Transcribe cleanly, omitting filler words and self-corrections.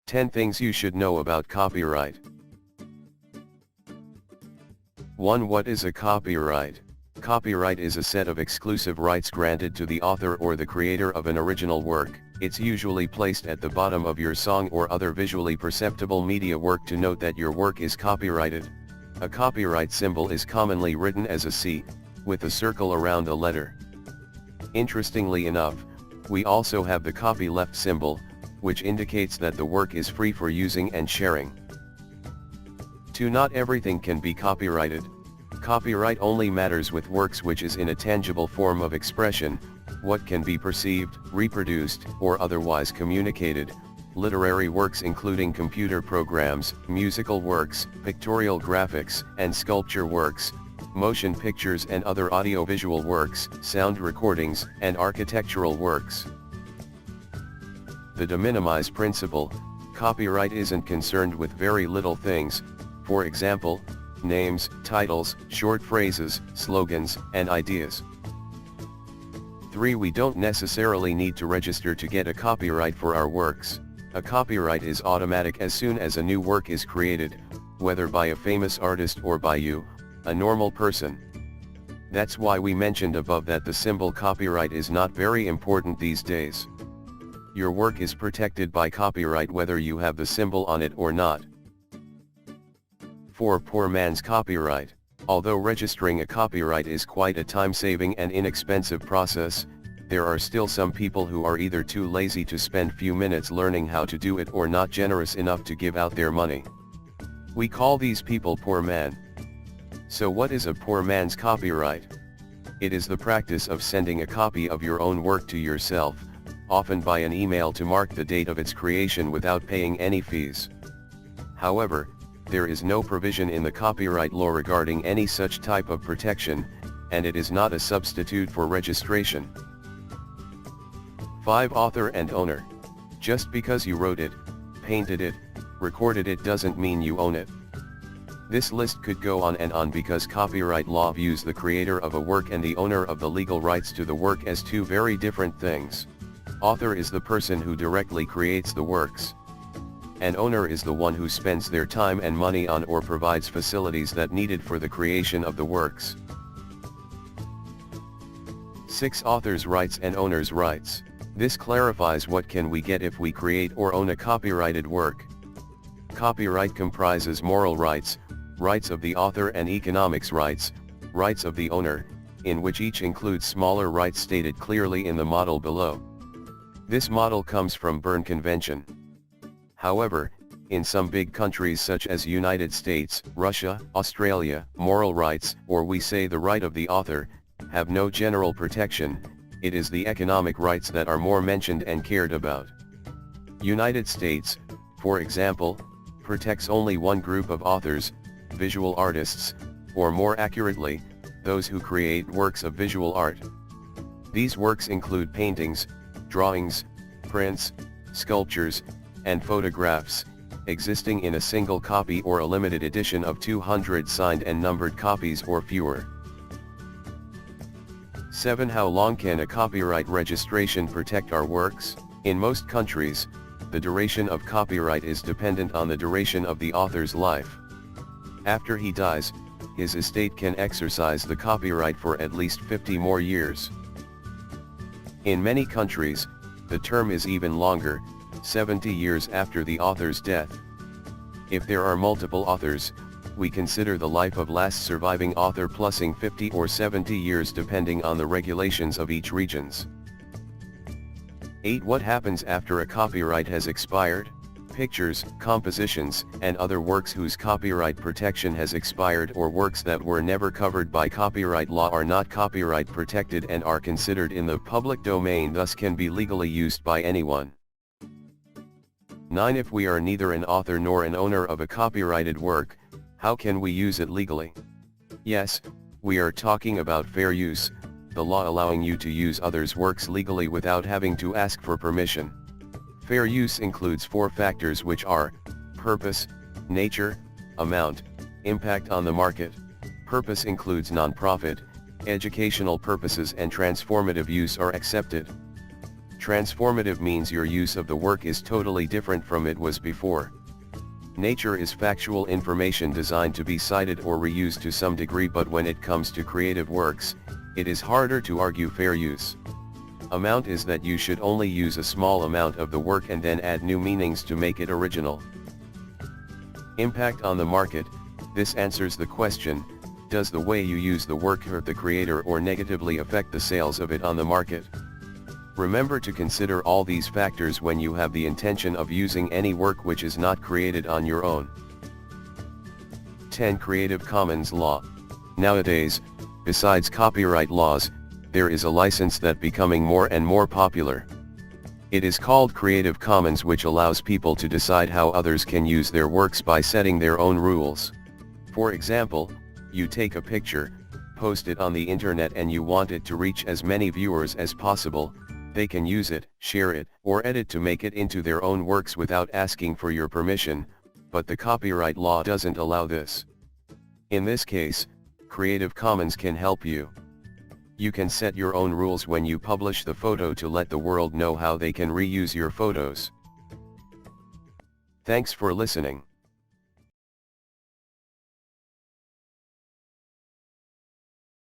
10 Things You Should Know About Copyright. 1. What is a copyright? Copyright is a set of exclusive rights granted to the author or the creator of an original work. It's usually placed at the bottom of your song or other visually perceptible media work to note that your work is copyrighted. A copyright symbol is commonly written as a C, with a circle around a letter. Interestingly enough, we also have the copyleft symbol, which indicates that the work is free for using and sharing. 2. Not everything can be copyrighted. Copyright only matters with works which is in a tangible form of expression, what can be perceived, reproduced, or otherwise communicated. Literary works including computer programs, musical works, pictorial graphics, and sculpture works, motion pictures and other audiovisual works, sound recordings, and architectural works. The de minimis principle. Copyright isn't concerned with very little things, for example, names, titles, short phrases, slogans, and ideas. 3. We don't necessarily need to register to get a copyright for our works. A copyright is automatic as soon as a new work is created, whether by a famous artist or by you, a normal person. That's why we mentioned above that the symbol copyright is not very important these days. Your work is protected by copyright whether you have the symbol on it or not. 4. Poor man's copyright. Although registering a copyright is quite a time-saving and inexpensive process, there are still some people who are either too lazy to spend few minutes learning how to do it or not generous enough to give out their money. We call these people poor man. So what is a poor man's copyright? It is the practice of sending a copy of your own work to yourself, often by an email to mark the date of its creation without paying any fees. However, there is no provision in the copyright law regarding any such type of protection, and it is not a substitute for registration. 5. Author and owner. Just because you wrote it, painted it, recorded it doesn't mean you own it. This list could go on and on because copyright law views the creator of a work and the owner of the legal rights to the work as two very different things. Author is the person who directly creates the works. An owner is the one who spends their time and money on or provides facilities that needed for the creation of the works. 6. Author's rights and owner's rights. This clarifies what can we get if we create or own a copyrighted work. Copyright comprises moral rights, rights of the author, and economics rights, rights of the owner, in which each includes smaller rights stated clearly in the model below. This model comes from Berne Convention. However, in some big countries such as United States, Russia, Australia, moral rights, or we say the right of the author, have no general protection. It is the economic rights that are more mentioned and cared about. United States, for example, protects only one group of authors, visual artists, or more accurately, those who create works of visual art. These works include paintings, drawings, prints, sculptures, and photographs, existing in a single copy or a limited edition of 200 signed and numbered copies or fewer. 7. How long can a copyright registration protect our works? In most countries, the duration of copyright is dependent on the duration of the author's life. After he dies, his estate can exercise the copyright for at least 50 more years. In many countries, the term is even longer, 70 years after the author's death. If there are multiple authors, we consider the life of last surviving author plusing 50 or 70 years depending on the regulations of each regions. 8. What happens after a copyright has expired? Pictures, compositions, and other works whose copyright protection has expired or works that were never covered by copyright law are not copyright protected and are considered in the public domain, thus can be legally used by anyone. 9. If we are neither an author nor an owner of a copyrighted work, how can we use it legally? Yes, we are talking about fair use, the law allowing you to use others' works legally without having to ask for permission. Fair use includes 4 factors, which are purpose, nature, amount, impact on the market. Purpose includes non-profit, educational purposes, and transformative use are accepted. Transformative means your use of the work is totally different from it was before. Nature is factual information designed to be cited or reused to some degree, but when it comes to creative works, it is harder to argue fair use. Amount is that you should only use a small amount of the work and then add new meanings to make it original. Impact on the market. This answers the question, does the way you use the work hurt the creator or negatively affect the sales of it on the market? Remember to consider all these factors when you have the intention of using any work which is not created on your own. 10. Creative Commons Law. Nowadays, besides copyright laws, there is a license that becoming more and more popular. It is called Creative Commons, which allows people to decide how others can use their works by setting their own rules. For example, you take a picture, post it on the internet, and you want it to reach as many viewers as possible. They can use it, share it, or edit to make it into their own works without asking for your permission, but the copyright law doesn't allow this. In this case, Creative Commons can help you. You can set your own rules when you publish the photo to let the world know how they can reuse your photos. Thanks for listening.